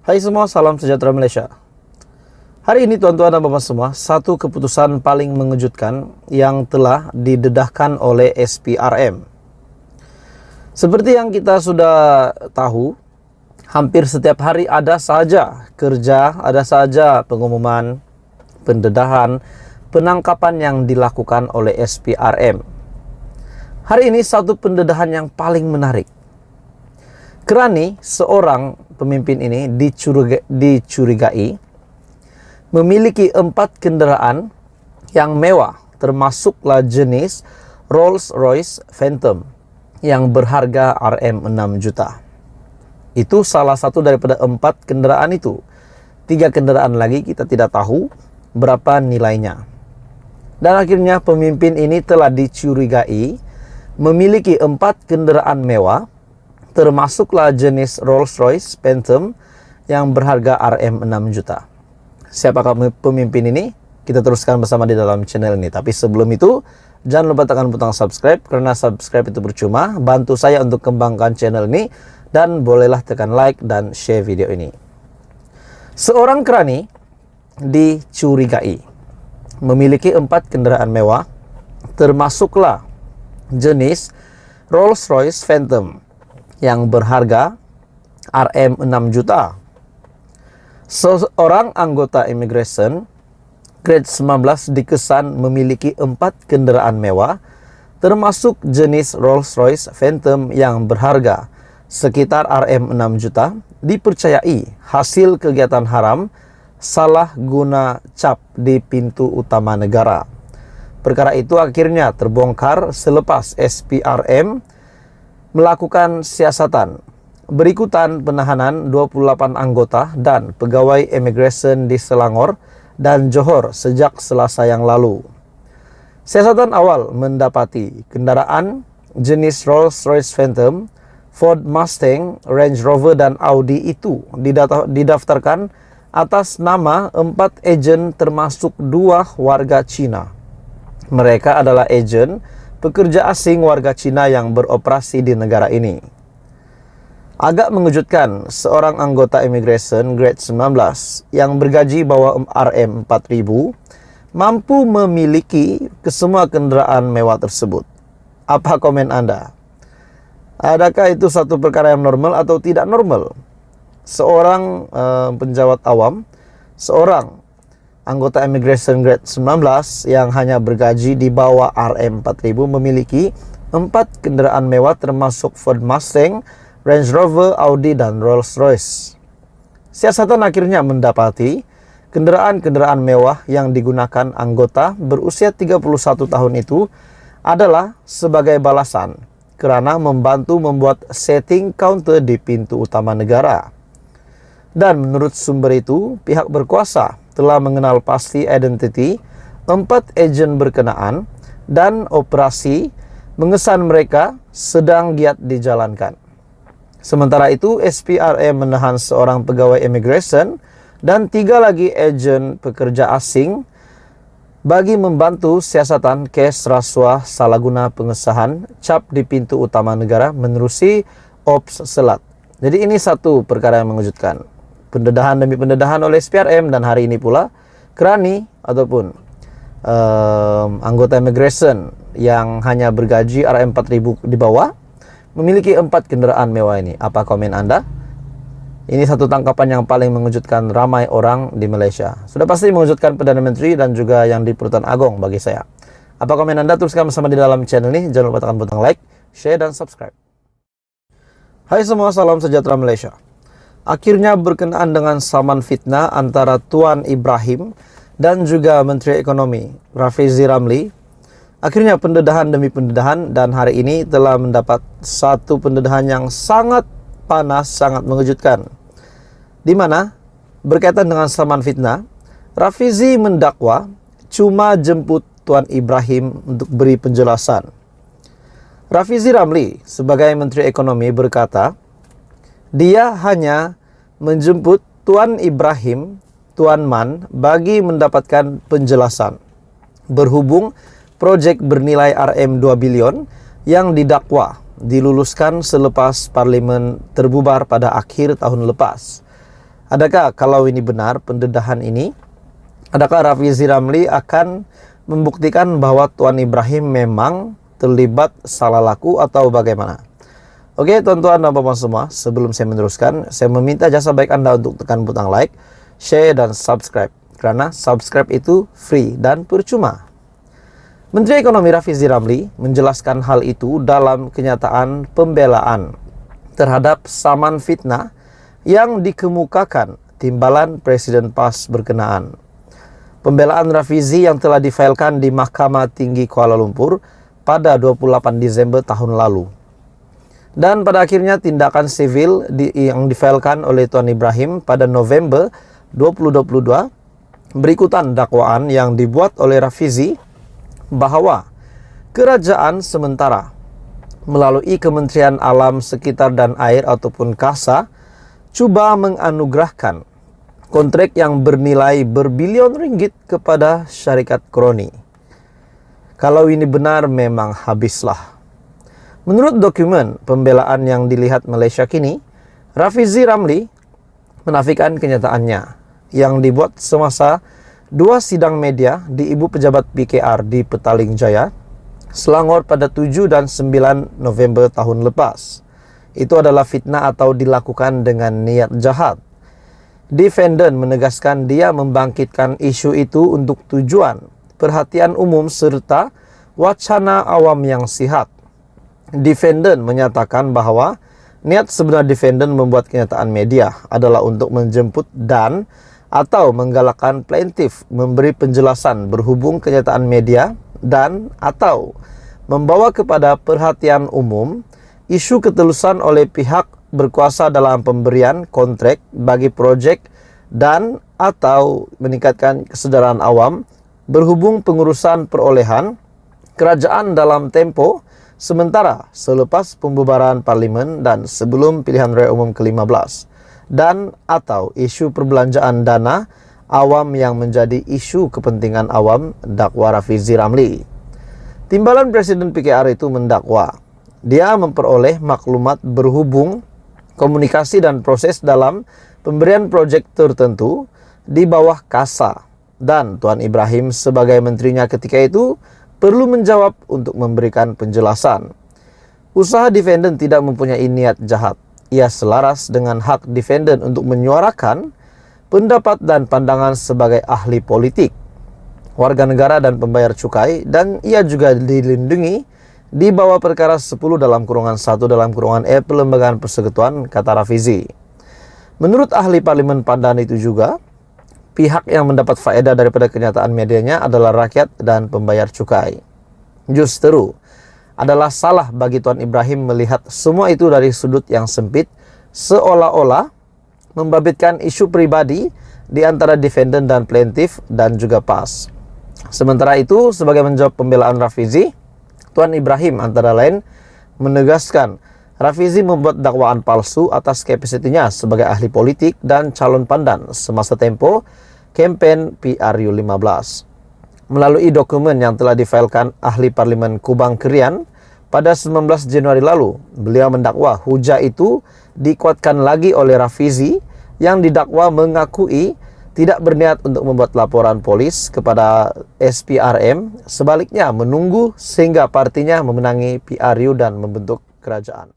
Hai semua, salam sejahtera Malaysia. Hari ini tuan-tuan dan puan semua, satu keputusan paling mengejutkan yang telah didedahkan oleh SPRM. Seperti yang kita sudah tahu, hampir setiap hari ada saja kerja, ada saja pengumuman, pendedahan, penangkapan yang dilakukan oleh SPRM. Hari ini satu pendedahan yang paling menarik. Kerani seorang pemimpin ini dicurigai memiliki 4 kenderaan yang mewah, termasuklah jenis Rolls-Royce Phantom yang berharga Rm6 juta. Itu salah satu daripada 4 kenderaan itu. 3 kenderaan lagi kita tidak tahu berapa nilainya. Dan akhirnya pemimpin ini telah dicurigai memiliki 4 kenderaan mewah, termasuklah jenis Rolls-Royce Phantom yang berharga Rm6 juta. Siapakah pemimpin ini? Kita teruskan bersama di dalam channel ini. Tapi sebelum itu, jangan lupa tekan butang subscribe, karena subscribe itu percuma. Bantu saya untuk kembangkan channel ini, dan bolehlah tekan like dan share video ini. Seorang kerani dicurigai memiliki 4 kenderaan mewah, termasuklah jenis Rolls-Royce Phantom yang berharga Rm6 juta. Seorang anggota immigration grade 19 dikesan memiliki 4 kenderaan mewah, termasuk jenis Rolls-Royce Phantom yang berharga sekitar Rm6 juta, dipercayai hasil kegiatan haram salah guna cap di pintu utama negara. Perkara itu akhirnya terbongkar selepas SPRM melakukan siasatan berikutan penahanan 28 anggota dan pegawai imigresen di Selangor dan Johor sejak Selasa yang lalu. Siasatan awal mendapati kendaraan jenis Rolls-Royce Phantom, Ford Mustang, Range Rover dan Audi itu didaftarkan atas nama 4 ejen termasuk 2 warga Cina. Mereka adalah ejen pekerja asing warga Cina yang beroperasi di negara ini. Agak mengejutkan, seorang anggota immigration grade 19 yang bergaji bawah Rm4.000 mampu memiliki kesemua kenderaan mewah tersebut. Apa komen Anda? Adakah itu satu perkara yang normal atau tidak normal? Seorang penjawat awam, seorang anggota immigration grade 19 yang hanya bergaji di bawah Rm4.000 memiliki 4 kenderaan mewah termasuk Ford Mustang, Range Rover, Audi, dan Rolls-Royce. Siasatan akhirnya mendapati kenderaan-kenderaan mewah yang digunakan anggota berusia 31 tahun itu adalah sebagai balasan kerana membantu membuat setting counter di pintu utama negara. Dan menurut sumber itu, pihak berkuasa telah mengenal pasti identiti 4 ejen berkenaan dan operasi mengesan mereka sedang giat dijalankan. Sementara itu, SPRM menahan seorang pegawai immigration dan 3 lagi ejen pekerja asing bagi membantu siasatan kes rasuah salah guna pengesahan cap di pintu utama negara menerusi Ops Selat. Jadi ini satu perkara yang mengejutkan. Pendedahan demi pendedahan oleh SPRM, dan hari ini pula kerani ataupun anggota immigration yang hanya bergaji Rm4.000 di bawah memiliki 4 kenderaan mewah ini. Apa komen Anda? Ini satu tangkapan yang paling mengejutkan ramai orang di Malaysia. Sudah pasti mengejutkan Perdana Menteri dan juga yang di Pertuan Agong bagi saya. Apa komen Anda? Teruskan bersama di dalam channel ini. Jangan lupa tekan butang like, share, dan subscribe. Hai semua, salam sejahtera Malaysia. Akhirnya berkenaan dengan saman fitnah antara Tuan Ibrahim dan juga Menteri Ekonomi Rafizi Ramli. Akhirnya pendedahan demi pendedahan, dan hari ini telah mendapat satu pendedahan yang sangat panas, sangat mengejutkan. Di mana berkaitan dengan saman fitnah, Rafizi mendakwa cuma jemput Tuan Ibrahim untuk beri penjelasan. Rafizi Ramli sebagai Menteri Ekonomi berkata, dia hanya menjemput Tuan Ibrahim, Tuan Man, bagi mendapatkan penjelasan berhubung projek bernilai Rm2 bilion yang didakwa diluluskan selepas Parlimen terbubar pada akhir tahun lepas. Adakah kalau ini benar pendedahan ini? Adakah Rafizi Ramli akan membuktikan bahwa Tuan Ibrahim memang terlibat salah laku atau bagaimana? Oke tuan-tuan dan puan semua, sebelum saya meneruskan, saya meminta jasa baik Anda untuk tekan butang like, share, dan subscribe. Karena subscribe itu free dan percuma. Menteri Ekonomi Rafizi Ramli menjelaskan hal itu dalam kenyataan pembelaan terhadap saman fitnah yang dikemukakan timbalan Presiden PAS berkenaan. Pembelaan Rafizi yang telah difailkan di Mahkamah Tinggi Kuala Lumpur pada 28 Desember tahun lalu. Dan pada akhirnya tindakan sivil yang difailkan oleh Tuan Ibrahim pada November 2022 berikutan dakwaan yang dibuat oleh Rafizi bahwa kerajaan sementara melalui Kementerian Alam Sekitar dan Air ataupun KASA cuba menganugerahkan kontrak yang bernilai berbilion ringgit kepada syarikat kroni. Kalau ini benar memang habislah. Menurut dokumen pembelaan yang dilihat Malaysia kini, Rafizi Ramli menafikan kenyataannya yang dibuat semasa 2 sidang media di Ibu Pejabat PKR di Petaling Jaya, Selangor pada 7 dan 9 November tahun lepas. Itu adalah fitnah atau dilakukan dengan niat jahat. Defendant menegaskan dia membangkitkan isu itu untuk tujuan perhatian umum serta wacana awam yang sihat. Defendant menyatakan bahwa niat sebenar defendant membuat kenyataan media adalah untuk menjemput dan atau menggalakkan plaintiff memberi penjelasan berhubung kenyataan media dan atau membawa kepada perhatian umum isu ketulusan oleh pihak berkuasa dalam pemberian kontrak bagi projek dan atau meningkatkan kesedaran awam berhubung pengurusan perolehan kerajaan dalam tempo sementara selepas pembubaran parlimen dan sebelum pilihan raya umum ke-15 dan atau isu perbelanjaan dana awam yang menjadi isu kepentingan awam, dakwa Rafizi Ramli. Timbalan Presiden PKR itu mendakwa dia memperoleh maklumat berhubung komunikasi dan proses dalam pemberian proyek tertentu di bawah KASA dan Tuan Ibrahim sebagai menterinya ketika itu perlu menjawab untuk memberikan penjelasan. Usaha defendant tidak mempunyai niat jahat. Ia selaras dengan hak defendant untuk menyuarakan pendapat dan pandangan sebagai ahli politik, warga negara dan pembayar cukai, dan ia juga dilindungi di bawah perkara 10 dalam kurungan 1 dalam kurungan E Perlembagaan Persekutuan, kata Rafizi. Menurut ahli parlimen Pandan itu juga, pihak yang mendapat faedah daripada kenyataan medianya adalah rakyat dan pembayar cukai. Justru adalah salah bagi Tuan Ibrahim melihat semua itu dari sudut yang sempit, seolah-olah membabitkan isu pribadi di antara defendant dan plaintiff dan juga PAS. Sementara itu, sebagai menjawab pembelaan Rafizi, Tuan Ibrahim antara lain menegaskan Rafizi membuat dakwaan palsu atas kapasitinya sebagai ahli politik dan calon pandan semasa tempo kempen PRU 15. Melalui dokumen yang telah difailkan ahli parlimen Kubang Kerian pada 19 Januari lalu, beliau mendakwa hujah itu dikuatkan lagi oleh Rafizi yang didakwa mengakui tidak berniat untuk membuat laporan polis kepada SPRM, sebaliknya menunggu sehingga partinya memenangi PRU dan membentuk kerajaan.